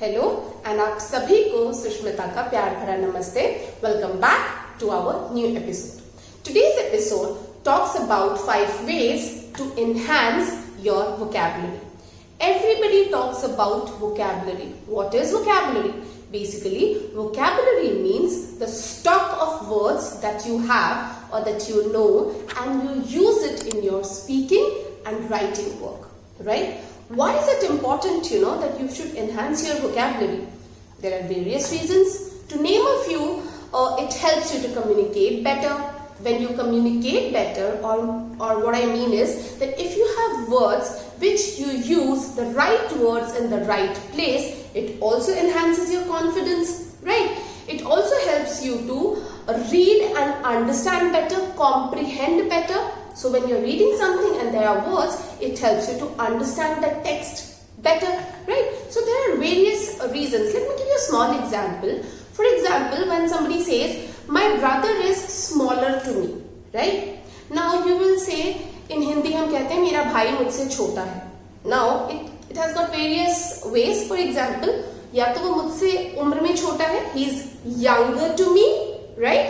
Hello and आप सभी को सुष्मिता का प्यार भरा नमस्ते. Welcome back to our new episode. Today's episode talks about 5 ways to enhance your vocabulary. Everybody talks about vocabulary. What is vocabulary? Basically, vocabulary means the stock of words that you have or that you know and you use it in your speaking and writing work, right? Why is it important, that you should enhance your vocabulary? There are various reasons. To name a few, it helps you to communicate better. When you communicate better, or what I mean is that if you have words which you use the right words in the right place, it also enhances your confidence, right? It also helps you to read and understand better, comprehend better. So when you're reading something and there are words, it helps you to understand the text better, right? So there are various reasons. Let me give you a small example. For example, when somebody says, my brother is smaller to me, right? Now you will say, in Hindi हम कहते हैं मेरा भाई मुझसे छोटा है. Now it has got various ways. For example, या तो वो मुझसे उम्र में छोटा है, he is younger to me, right?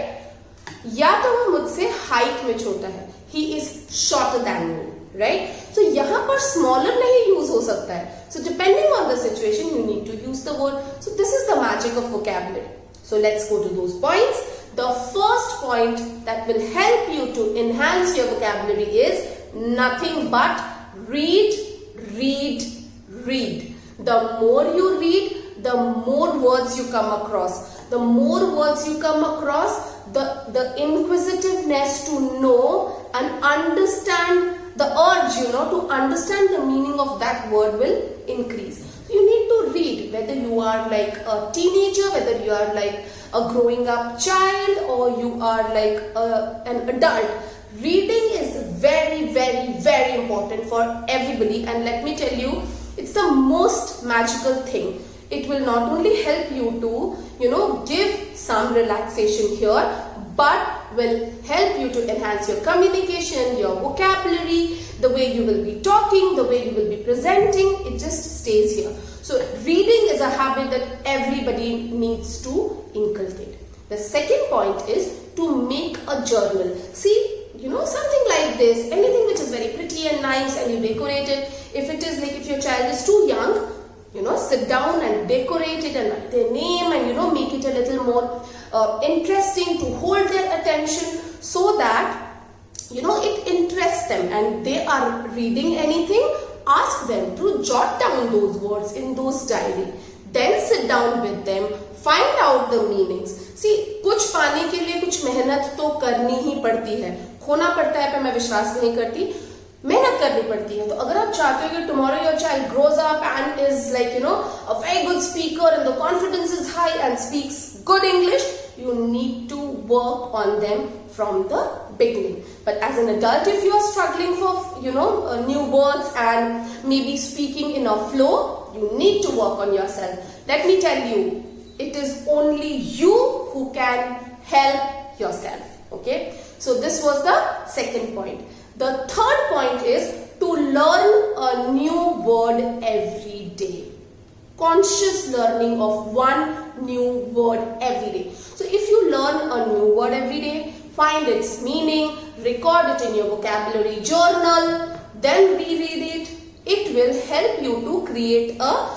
या तो वो मुझसे हाइट में छोटा है, he is shorter than me, right? So यहाँ पर smaller नहीं use हो सकता है. So depending on the situation, you need to use the word. So this is the magic of vocabulary. So let's go to those points. The first point that will help you to enhance your vocabulary is nothing but read, read, read. The more you read, the more words you come across. The more words you come across, the inquisitiveness to know and understand, the urge, to understand the meaning of that word will increase. So you need to read, whether you are like a teenager, whether you are like a growing up child, or you are like an adult. Reading is very, very, very important for everybody, and let me tell you, it's the most magical thing. It will not only help you to, give some relaxation here, but will help you to enhance your communication, your vocabulary, the way you will be talking, the way you will be presenting. It just stays here. So reading is a habit that everybody needs to inculcate. The second point is to make a journal. See, something like this, anything which is very pretty and nice and you decorate it. If it is like, if your child is too young, sit down and decorate it and write their name and, make it a little more interesting to hold their attention, so that, it interests them and they are reading anything. Ask them to jot down those words in those diary. Then sit down with them, find out the meanings. See, कुछ पाने के लिए कुछ मेहनत तो करनी ही पड़ती है. खोना पड़ता है पे मैं विश्वास नहीं करती. मेहनत करनी पड़ती है. तो अगर आप चाहते हो कि tomorrow your child grows up and is like, a very good speaker and the confidence is high and speaks good English, you need to work on them from the beginning. But as an adult, if you are struggling for, new words and maybe speaking in a flow, you need to work on yourself. Let me tell you, it is only you who can help yourself. Okay? So this was the second point. The third point is to learn a new word every day. Conscious learning of one new word every day. So if you learn a new word every day, find its meaning, record it in your vocabulary journal, then reread it. It will help you to create a,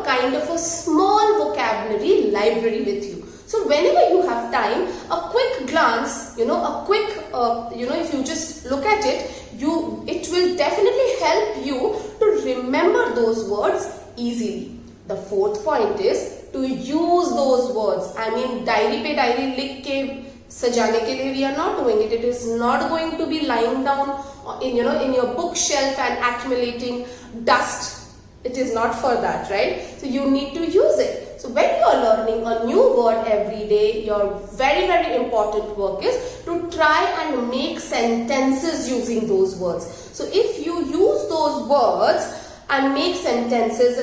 kind of a small vocabulary library with you. So whenever you have time, a quick glance, if you just look at it, it will definitely help you to remember those words easily. The fourth point is to use those words. I mean, diary pe diary लिख के सजाने के लिए we are not doing it. It is not going to be lying down in your bookshelf and accumulating dust. It is not for that, right? So you need to use it. So when you are learning a new word every day, your very, very important work is to try and make sentences using those words. So if you use those words and make sentences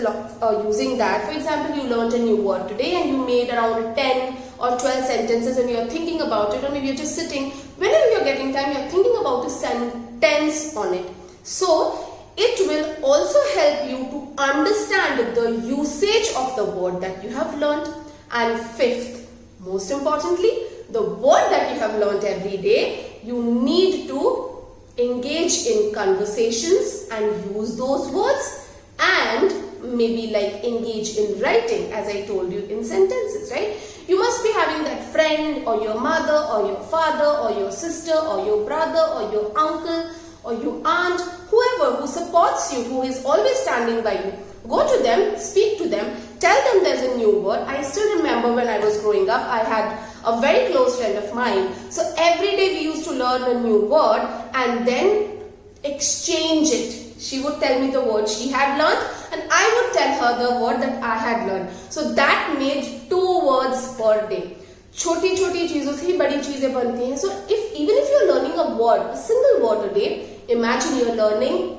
using that, for example, you learned a new word today and you made around 10 or 12 sentences and you're thinking about it, or maybe you're just sitting, whenever you're getting time, you're thinking about a sentence on it. So It will also help you to understand the usage of the word that you have learned. And fifth, most importantly, the word that you have learned every day, you need to engage in conversations and use those words, and maybe like engage in writing, as I told you, in sentences, right? You must be having that friend or your mother or your father or your sister or your brother or your uncle or your aunt, whoever who supports you, who is always standing by you. Go to them, speak to them, tell them there's a new word. I still remember when I was growing up, I had a very close friend of mine. So every day we used to learn a new word and then exchange it. She would tell me the word she had learned and I would tell her the word that I had learned. So that made 2 words per day. छोटी छोटी चीजों से ही बड़ी चीजें बनती हैं. So even if you're learning a word, a single word a day, imagine you're learning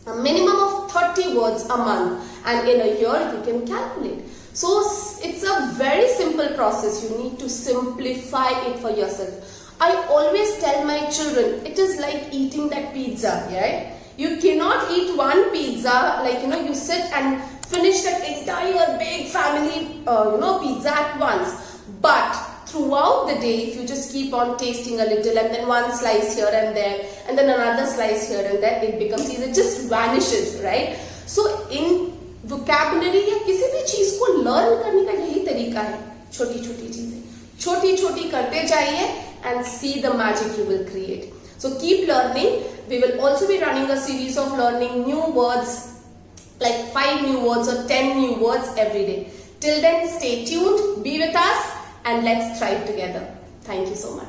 a minimum of 30 words a month, and in a year you can calculate. So it's a very simple process. You need to simplify it for yourself. I always tell my children, it is like eating that pizza, right? You cannot eat one pizza, like, you sit and finish that entire big family, pizza at once. But throughout the day, if you just keep on tasting a little and then one slice here and there and then another slice here and there, it becomes easy, it just vanishes, right? So in vocabulary या किसी भी चीज को learn करने का यही तरीका है. छोटी छोटी करते जाइए and see the magic you will create. So keep learning. We will also be running a series of learning new words, like 5 new words or 10 new words every day. Till then, stay tuned, be with us, and let's thrive together. Thank you so much.